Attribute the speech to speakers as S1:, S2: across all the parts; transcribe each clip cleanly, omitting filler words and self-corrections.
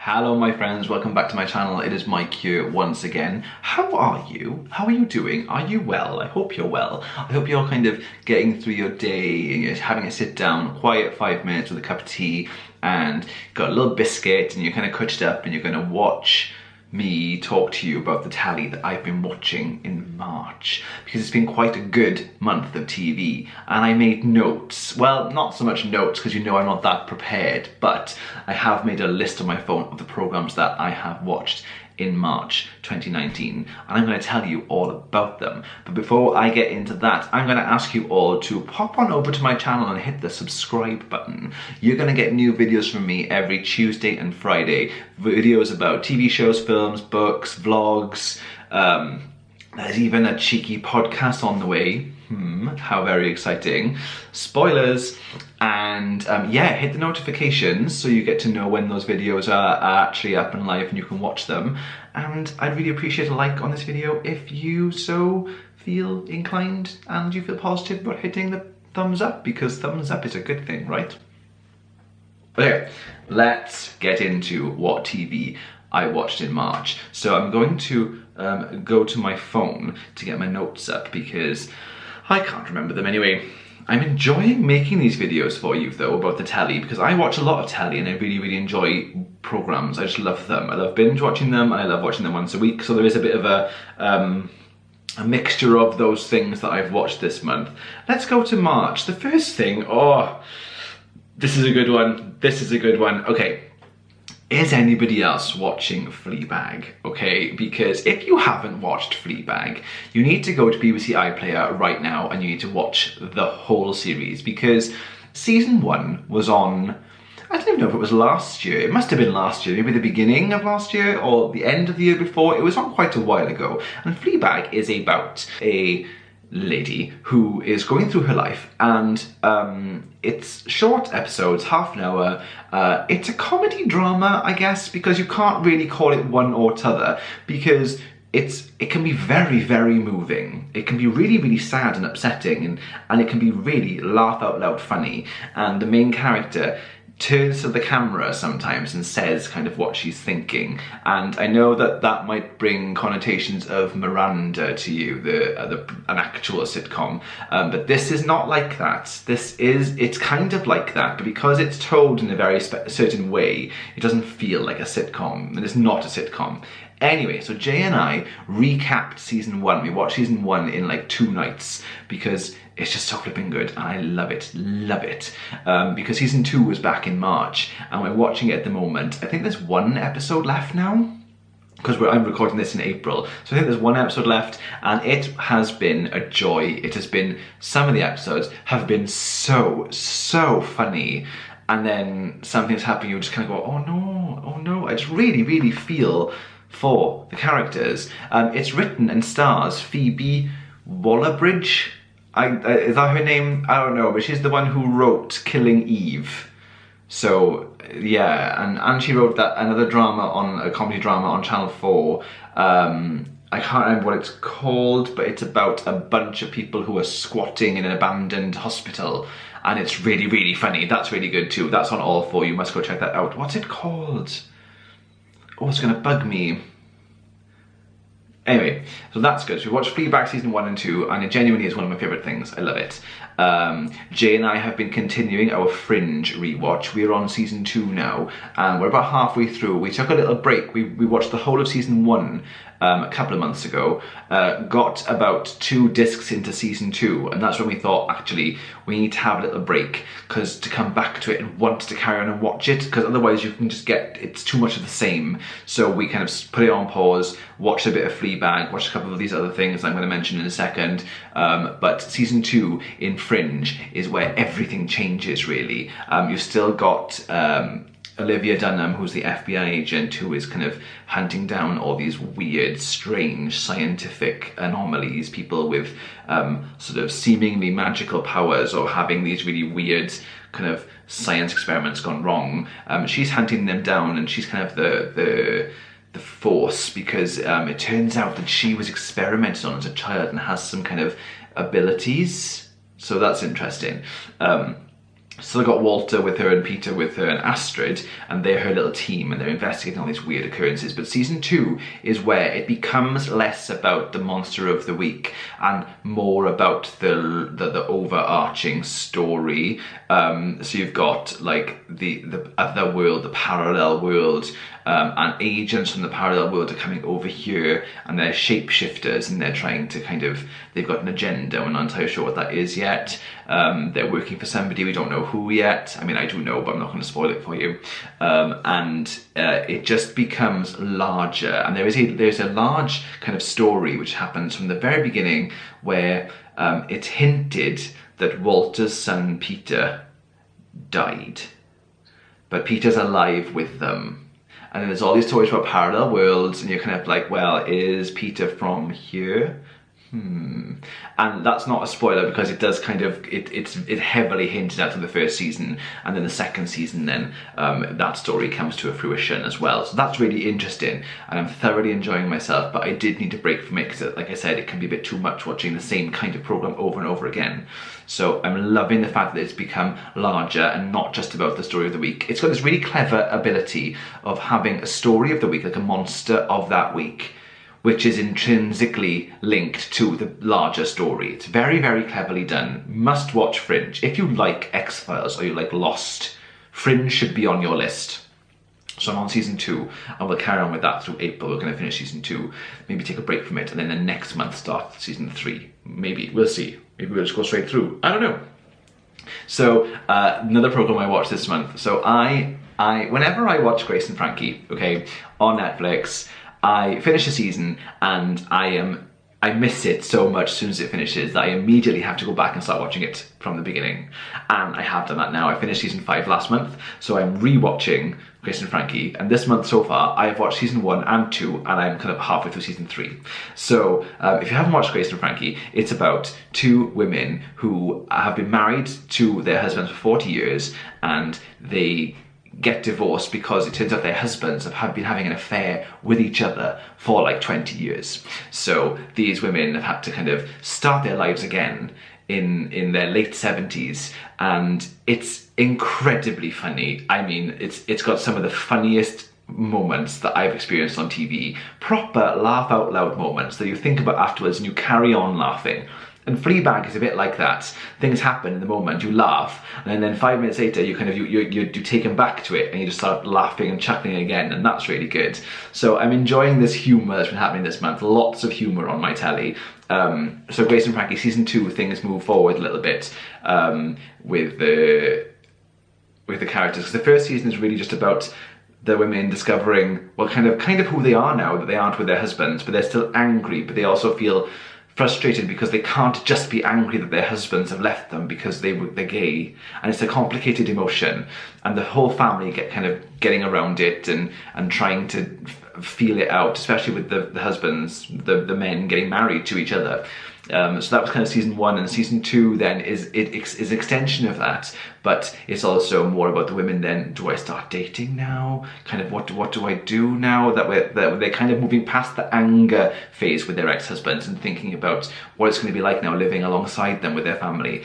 S1: Hello my friends, welcome back to my channel. It is Mike here once again. How are you? How are you doing? Are you well? I hope you're well. I hope you're kind of getting through your day, and you're having a sit down, quiet 5 minutes with a cup of tea, and got a little biscuit, and you're kind of coached up, and you're going to watch me talk to you about the Telly that I've been watching in March, because it's been quite a good month of TV, and I made notes. Well, not so much notes, because you know I'm not that prepared, but I have made a list on my phone of the programmes that I have watched in March 2019, and I'm going to tell you all about them. But before I get into that, I'm going to ask you all to pop on over to my channel and hit the subscribe button. You're going to get new videos from me every Tuesday and Friday. Videos about TV shows, films, books, vlogs. There's even a cheeky podcast on the way. How very exciting. Spoilers. And yeah, hit the notifications so you get to know when those videos are actually up and live and you can watch them. And I'd really appreciate a like on this video if you so feel inclined and you feel positive about hitting the thumbs up, because thumbs up is a good thing, right? Okay, let's get into what TV I watched in March. So I'm going to go to my phone to get my notes up because I can't remember them anyway. I'm enjoying making these videos for you though about the Telly, because I watch a lot of Telly and I really enjoy programmes. I just love them. I love binge watching them and I love watching them once a week. So there is a bit of a mixture of those things that I've watched this month. Let's go to March. The first thing, this is a good one. This is a good one. Okay. Is anybody else watching FLEABAG? Okay, because if you haven't watched FLEABAG, you need to go to BBC iPlayer right now and you need to watch the whole series, because season 1 was on, I don't even know if it was last year. It must have been last year, maybe the beginning of last year or the end of the year before. It was on quite a while ago. And FLEABAG is about a lady who is going through her life, and it's short episodes, half an hour. It's a comedy drama, I guess, because you can't really call it one or t'other, because it can be very moving. It can be really sad and upsetting, and it can be really laugh out loud funny. And the main character turns to the camera sometimes and says kind of what she's thinking. And I know that that might bring connotations of Miranda to you, an actual sitcom, but this is not like that. It's kind of like that, but because it's told in a very certain way, it doesn't feel like a sitcom, and it's not a sitcom. Anyway, so Jay and I recapped season 1. We watched season 1 in like 2 nights because it's just so flipping good and I love it, because season 2 was back in March and we're watching it at the moment. I think there's 1 episode left now, because I'm recording this in April. So I think there's 1 episode left, and it has been a joy. It has been, some of the episodes have been so funny, and then something's happening, you just kind of go, oh no. I just really feel for the characters. It's written and stars Phoebe Waller-Bridge. Is that her name? I don't know, but she's the one who wrote Killing Eve. So yeah, and she wrote another a comedy drama on Channel 4. I can't remember what it's called, but it's about a bunch of people who are squatting in an abandoned hospital, and it's really funny. That's really good too. That's on All 4. You must go check that out. What's it called? Oh, it's gonna bug me. Anyway, so that's good. So we watched FLEABAG season 1 and 2, and it genuinely is one of my favourite things. I love it. Jay and I have been continuing our Fringe rewatch. We're on season 2 now, and we're about halfway through. We took a little break. We watched the whole of season 1 a couple of months ago, got about 2 discs into season 2, and that's when we thought, actually, we need to have a little break, because to come back to it and want to carry on and watch it, because otherwise you can just it's too much of the same. So we kind of put it on pause, watched a bit of FLEABAG, watched a couple of these other things I'm going to mention in a second, but season 2 in Fringe is where everything changes, really. You've still got Olivia Dunham, who's the FBI agent who is kind of hunting down all these weird, strange scientific anomalies, people with sort of seemingly magical powers or having these really weird kind of science experiments gone wrong. She's hunting them down, and she's kind of the force, because it turns out that she was experimented on as a child and has some kind of abilities. So that's interesting. So I got Walter with her and Peter with her and Astrid, and they're her little team, and they're investigating all these weird occurrences. But season 2 is where it becomes less about the monster of the week and more about the overarching story. So you've got like the other world, the parallel world, and agents from the parallel world are coming over here, and they're shapeshifters, and they're trying to they've got an agenda. We're not entirely sure what that is yet. They're working for somebody, we don't know who yet. I mean, I do know, but I'm not going to spoil it for you. It just becomes larger, and there's a large kind of story which happens from the very beginning where it's hinted that Walter's son Peter died, but Peter's alive with them. And then there's all these stories about parallel worlds, and you're kind of like, well, is Peter from here? And that's not a spoiler, because it does it heavily hinted at in the first season, and then the second season then that story comes to a fruition as well. So that's really interesting, and I'm thoroughly enjoying myself, but I did need a break from it because, like I said, it can be a bit too much watching the same kind of program over and over again. So I'm loving the fact that it's become larger and not just about the story of the week. It's got this really clever ability of having a story of the week, like a monster of that week, which is intrinsically linked to the larger story. It's very, very cleverly done. Must watch Fringe. If you like X-Files or you like Lost, Fringe should be on your list. So I'm on season 2, and we'll carry on with that through April. We're going to finish season 2, maybe take a break from it, and then the next month start season 3. Maybe, we'll see. Maybe we'll just go straight through. I don't know. So another program I watched this month. So I whenever I watch Grace and Frankie, okay, on Netflix, I finish a season and I miss it so much as soon as it finishes that I immediately have to go back and start watching it from the beginning. And I have done that now. I finished season 5 last month, so I'm re-watching Grace and Frankie, and this month so far I have watched season 1 and 2, and I'm kind of halfway through season 3. So if you haven't watched Grace and Frankie, it's about 2 women who have been married to their husbands for 40 years, and they get divorced because it turns out their husbands have been having an affair with each other for like 20 years. So these women have had to kind of start their lives again in their late 70s, and it's incredibly funny. I mean, it's got some of the funniest moments that I've experienced on TV, proper laugh out loud moments that you think about afterwards and you carry on laughing. And FLEABAG is a bit like that. Things happen in the moment, you laugh, and then 5 minutes later you take them back to it and you just start laughing and chuckling again, and that's really good. So I'm enjoying this humour that's been happening this month. Lots of humour on my telly. So Grace and Frankie season 2, things move forward a little bit with the characters. Because the first season is really just about the women discovering, well, kind of who they are now, that they aren't with their husbands, but they're still angry, but they also feel frustrated because they can't just be angry that their husbands have left them because they're gay, and it's a complicated emotion, and the whole family getting around it and trying to feel it out, especially with the husbands, the men getting married to each other. So that was kind of season 1, and season 2 then is an extension of that, but it's also more about the women then. Do I start dating now? Kind of what do I do now that they're kind of moving past the anger phase with their ex-husbands and thinking about what it's going to be like now living alongside them with their family.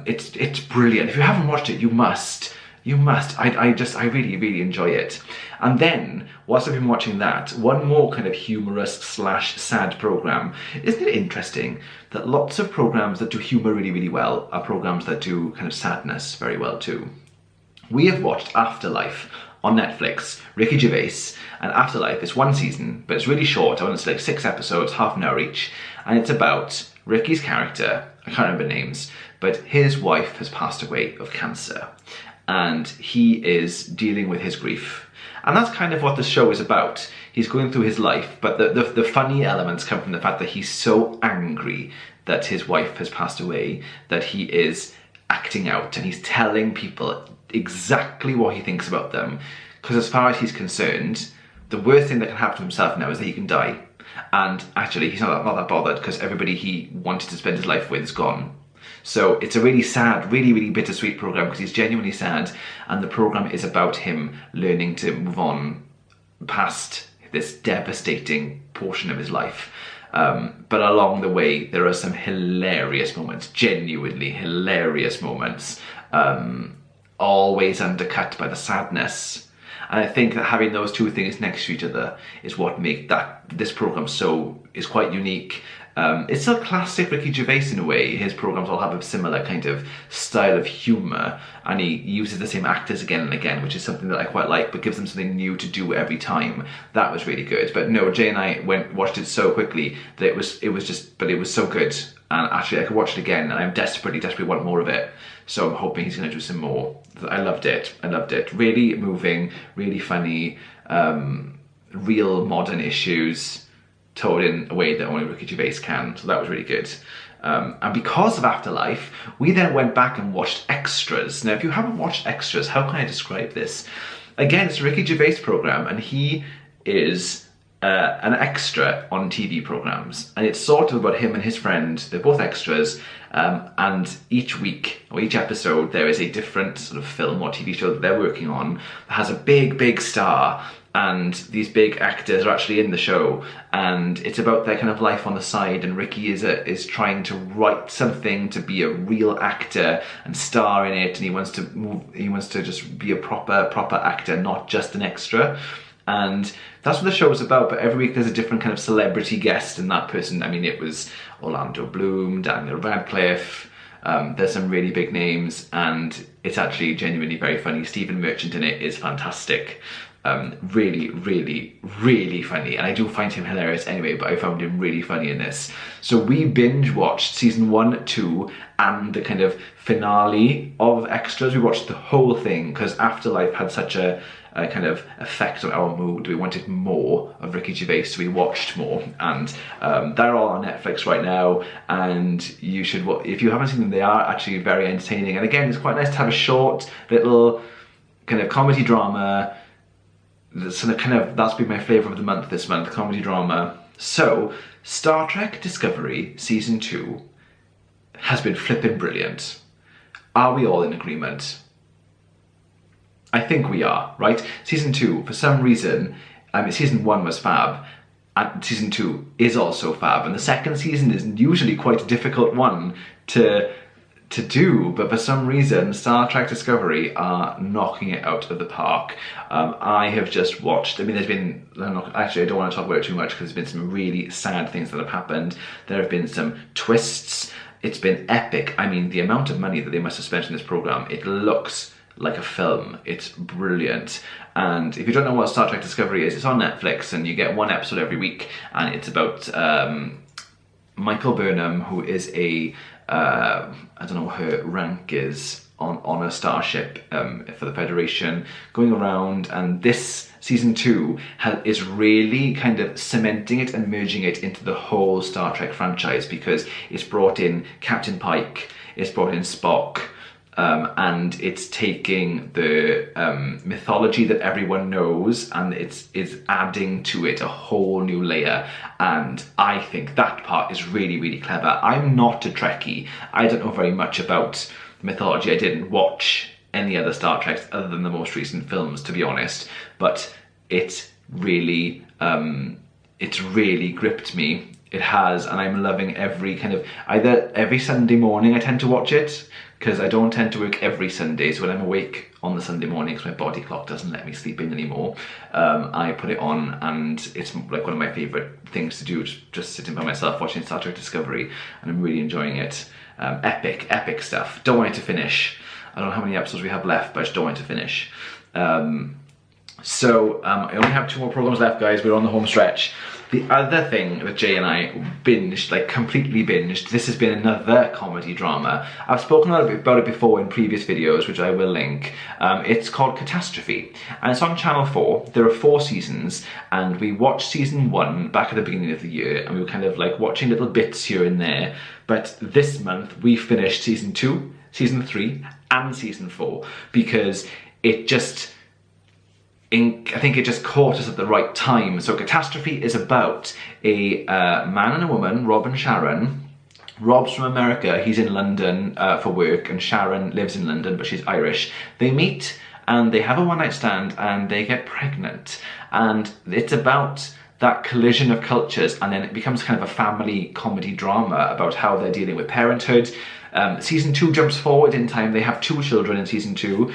S1: It's brilliant. If you haven't watched it, you must. You must. I really, really enjoy it. And then, whilst I've been watching that, one more kind of humorous / sad program. Isn't it interesting that lots of programs that do humour really, really well are programs that do kind of sadness very well too? We have watched Afterlife on Netflix, Ricky Gervais, and Afterlife is 1 season, but it's really short. I want to say like 6 episodes, half an hour each, and it's about Ricky's character. I can't remember names, but his wife has passed away of cancer, and he is dealing with his grief. And that's kind of what the show is about. He's going through his life, but the funny elements come from the fact that he's so angry that his wife has passed away that he is acting out, and he's telling people exactly what he thinks about them. Because as far as he's concerned, the worst thing that can happen to himself now is that he can die. And actually, he's not that bothered, because everybody he wanted to spend his life with is gone. So it's a really sad, really, really bittersweet program, because he's genuinely sad, and the program is about him learning to move on past this devastating portion of his life. But along the way, there are some hilarious moments, genuinely hilarious moments. always undercut by the sadness. And I think that having those two things next to each other is what make this program is quite unique. It's a classic Ricky Gervais in a way. His programs all have a similar kind of style of humour, and he uses the same actors again and again, which is something that I quite like, but gives them something new to do every time. That was really good. But no, Jay and I watched it so quickly that it was so good. And actually I could watch it again, and I'm desperately want more of it. So I'm hoping he's going to do some more. I loved it. Really moving, really funny, real modern issues told in a way that only Ricky Gervais can. So that was really good. And because of Afterlife, we then went back and watched Extras. Now, if you haven't watched Extras, how can I describe this? Again, it's a Ricky Gervais program, and he is an extra on TV programs, and it's sort of about him and his friend. They're both extras, and each week or each episode there is a different sort of film or TV show that they're working on that has a big star, and these big actors are actually in the show, and it's about their kind of life on the side. And Ricky is trying to write something to be a real actor and star in it, and he wants to just be a proper actor, not just an extra. And that's what the show is about. But every week there's a different kind of celebrity guest, and that person, I mean, it was Orlando Bloom, Daniel Radcliffe, there's some really big names, and it's actually genuinely very funny. Stephen Merchant in it is fantastic. Really funny, and I do find him hilarious anyway, but I found him really funny in this. So we binge watched season 1, 2, and the kind of finale of Extras. We watched the whole thing because Afterlife had such a kind of effect on our mood. We wanted more of Ricky Gervais, so we watched more, and they're all on Netflix right now, and you should, if you haven't seen them, they are actually very entertaining. And again, it's quite nice to have a short little kind of comedy drama. That's been my flavour of the month this month, comedy drama. So, Star Trek Discovery Season 2 has been flippin' brilliant. Are we all in agreement? I think we are, right? Season 2, for some reason, Season 1 was fab, and Season 2 is also fab, and the second season is usually quite a difficult one to do, but for some reason Star Trek Discovery are knocking it out of the park. I have just watched, I mean, there's been, actually I don't want to talk about it too much because there's been some really sad things that have happened. There have been some twists. It's been epic. I mean, the amount of money that they must have spent in this program, it looks like a film. It's brilliant. And if you don't know what Star Trek Discovery is, it's on Netflix, and you get one episode every week, and it's about Michael Burnham, who is I don't know what her rank is on a starship for the Federation, going around, and this season 2 is really kind of cementing it and merging it into the whole Star Trek franchise, because it's brought in Captain Pike, it's brought in Spock, and it's taking the mythology that everyone knows, and it's adding to it a whole new layer. And I think that part is really clever. I'm not a Trekkie. I don't know very much about mythology. I didn't watch any other Star Treks other than the most recent films, to be honest, but it's really gripped me. It has, and I'm loving every Sunday morning I tend to watch it, because I don't tend to work every Sunday, so when I'm awake on the Sunday morning, because my body clock doesn't let me sleep in anymore, I put it on, and it's like one of my favourite things to do, just sitting by myself watching Star Trek Discovery, and I'm really enjoying it. Epic stuff. Don't want it to finish. I don't know how many episodes we have left, but I just don't want it to finish. So I only have 2 more programs left, guys. We're on the home stretch. The other thing that Jay and I binged, like completely binged, this has been another comedy drama. I've spoken a little bit about it before in previous videos, which I will link. It's called Catastrophe, and it's on Channel 4. There are 4 seasons, and we watched season 1 back at the beginning of the year, and we were kind of like watching little bits here and there. But this month we finished season 2, season 3, and season 4, because I think it just caught us at the right time. So Catastrophe is about a man and a woman, Rob and Sharon. Rob's from America, he's in London for work, and Sharon lives in London, but she's Irish. They meet, and they have a one-night stand, and they get pregnant. And it's about that collision of cultures, and then it becomes kind of a family comedy drama about how they're dealing with parenthood. Season 2 jumps forward in time. They have 2 children in season 2.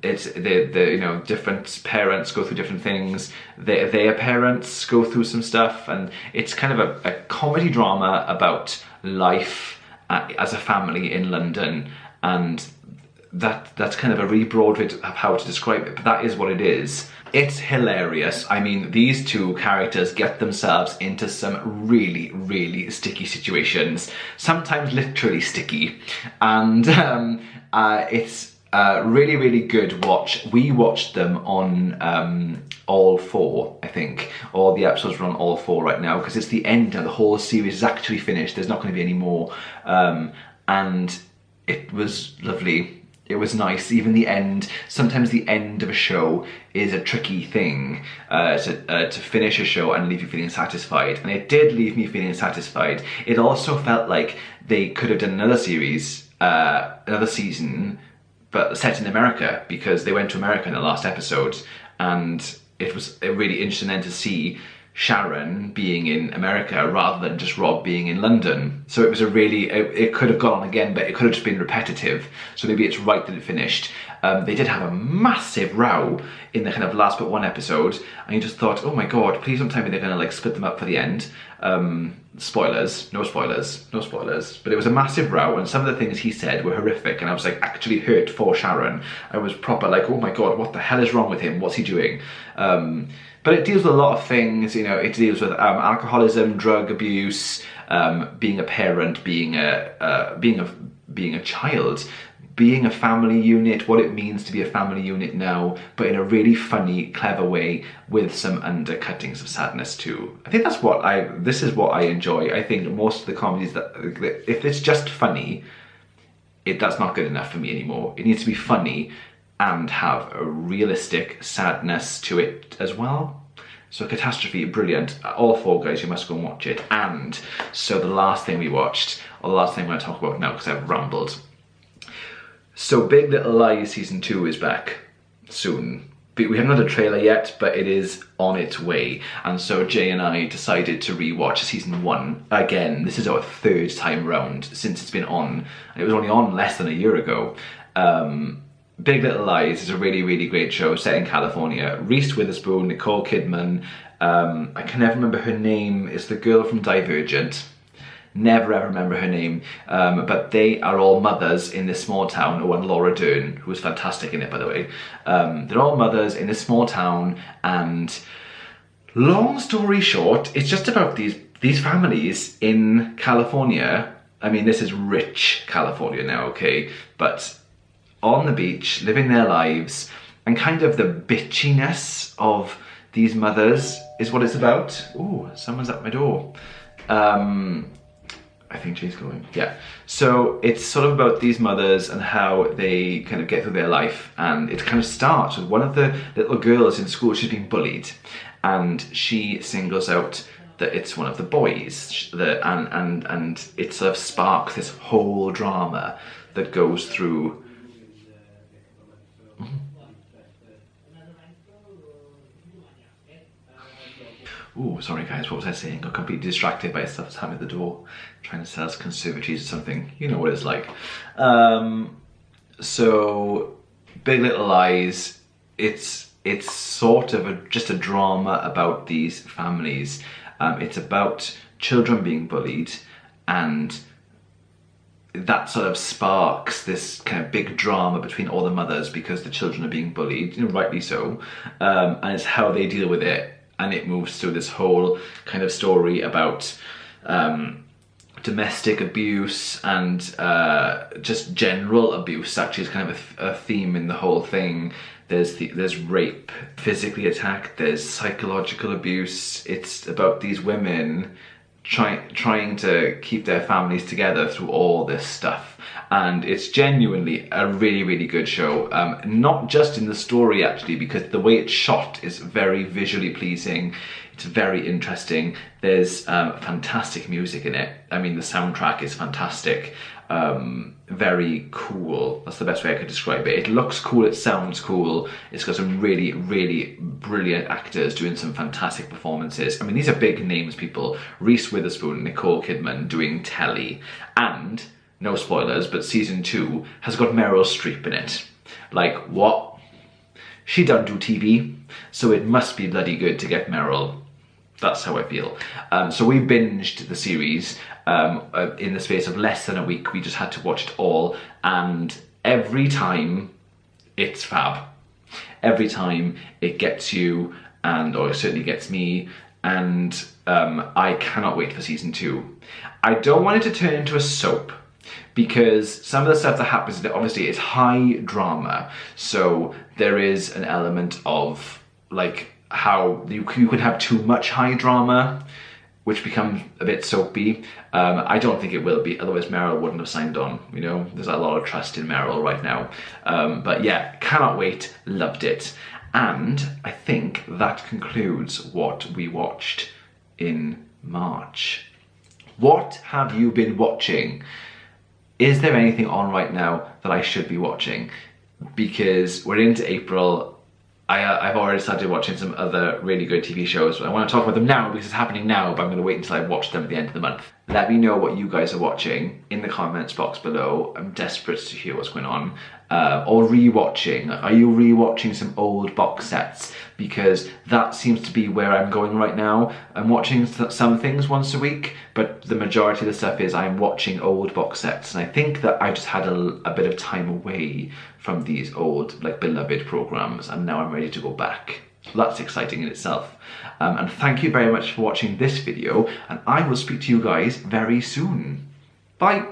S1: It's the different parents go through different things. Their parents go through some stuff, and it's kind of a comedy drama about life as a family in London, and that's kind of a really broad way of how to describe it, but that is what it is. It's hilarious. I mean, these 2 characters get themselves into some really, really sticky situations, sometimes literally sticky, and it's a really, really good watch. We watched them on all 4, I think. All the episodes are on all 4 right now, because it's the end now. The whole series is actually finished. There's not going to be any more, and it was lovely. It was nice. Even the end, sometimes the end of a show is a tricky thing to finish a show and leave you feeling satisfied. And it did leave me feeling satisfied. It also felt like they could have done another series, another season, but set in America, because they went to America in the last episode, and it was really interesting then to see Sharon being in America rather than just Rob being in London. So it was it could have gone on again, but it could have just been repetitive. So maybe it's right that it finished. They did have a massive row in the kind of last but one episode, and you just thought, oh my god, please don't tell me they're gonna like split them up for the end. Spoilers, no spoilers, no spoilers. But it was a massive row, and some of the things he said were horrific, and I was like actually hurt for Sharon. I was proper like, oh my god, what the hell is wrong with him? What's he doing? But it deals with a lot of things, you know. It deals with alcoholism, drug abuse, being a parent, being a child, being a family unit, what it means to be a family unit now, but in a really funny, clever way with some undercuttings of sadness too. I think this is what I enjoy. I think most of the comedies that if it's just funny, that's not good enough for me anymore. It needs to be funny and have a realistic sadness to it as well. So Catastrophe, brilliant. All 4, guys, you must go and watch it. And so the last thing we watched, or the last thing I'm going to talk about now because I've rambled. So Big Little Lies season 2 is back soon. We haven't had a trailer yet, but it is on its way. And so Jay and I decided to rewatch season 1 again. This is our 3rd time round since it's been on. It was only on less than a year ago. Big Little Lies is a really, really great show set in California. Reese Witherspoon, Nicole Kidman, I can never remember her name, it's the girl from Divergent. Never ever remember her name, but they are all mothers in this small town. Oh, and Laura Dern, who was fantastic in it, by the way. They're all mothers in this small town, and long story short, it's just about these families in California. I mean, this is rich California now, okay? But on the beach, living their lives, and kind of the bitchiness of these mothers is what it's about. Ooh, someone's at my door. I think Jay's going. Yeah. So it's sort of about these mothers and how they kind of get through their life, and it kind of starts with one of the little girls in school. She's being bullied, and she singles out that it's one of the boys, and it sort of sparks this whole drama that goes through. Ooh, sorry guys, what was I saying? Got completely distracted by stuff that's happening at the door. Trying to sell us conservatories or something. You know what it's like. So, Big Little Lies, it's sort of just a drama about these families. It's about children being bullied, and that sort of sparks this kind of big drama between all the mothers because the children are being bullied, you know, rightly so. And it's how they deal with it. And it moves through this whole kind of story about domestic abuse and just general abuse. Actually, is kind of a theme in the whole thing. There's rape, physically attacked, there's psychological abuse. It's about these women trying to keep their families together through all this stuff. And it's genuinely a really, really good show. Not just in the story, actually, because the way it's shot is very visually pleasing. It's very interesting. There's fantastic music in it. I mean, the soundtrack is fantastic. Very cool. That's the best way I could describe it. It looks cool, it sounds cool. It's got some really, really brilliant actors doing some fantastic performances. I mean, these are big names, people. Reese Witherspoon, Nicole Kidman doing Telly. And no spoilers, but season 2 has got Meryl Streep in it. Like, what? She don't do TV, so it must be bloody good to get Meryl. That's how I feel. So we binged the series in the space of less than a week. We just had to watch it all, and every time it's fab. Every time it gets you, or it certainly gets me, and I cannot wait for season 2. I don't want it to turn into a soap, because some of the stuff that happens in it, obviously, it's high drama. So there is an element of like how you can have too much high drama, which becomes a bit soapy. I don't think it will be, otherwise Meryl wouldn't have signed on, you know? There's a lot of trust in Meryl right now. But yeah, cannot wait, loved it. And I think that concludes what we watched in March. What have you been watching? Is there anything on right now that I should be watching? Because we're into April. I've already started watching some other really good TV shows. I want to talk about them now because it's happening now, but I'm going to wait until I watch them at the end of the month. Let me know what you guys are watching in the comments box below. I'm desperate to hear what's going on. Or re-watching. Are you re-watching some old box sets? Because that seems to be where I'm going right now. I'm watching some things once a week, but the majority of the stuff is I'm watching old box sets. And I think that I just had a bit of time away from these old, like, beloved programs, and now I'm ready to go back. So that's exciting in itself. And thank you very much for watching this video, and I will speak to you guys very soon. Bye.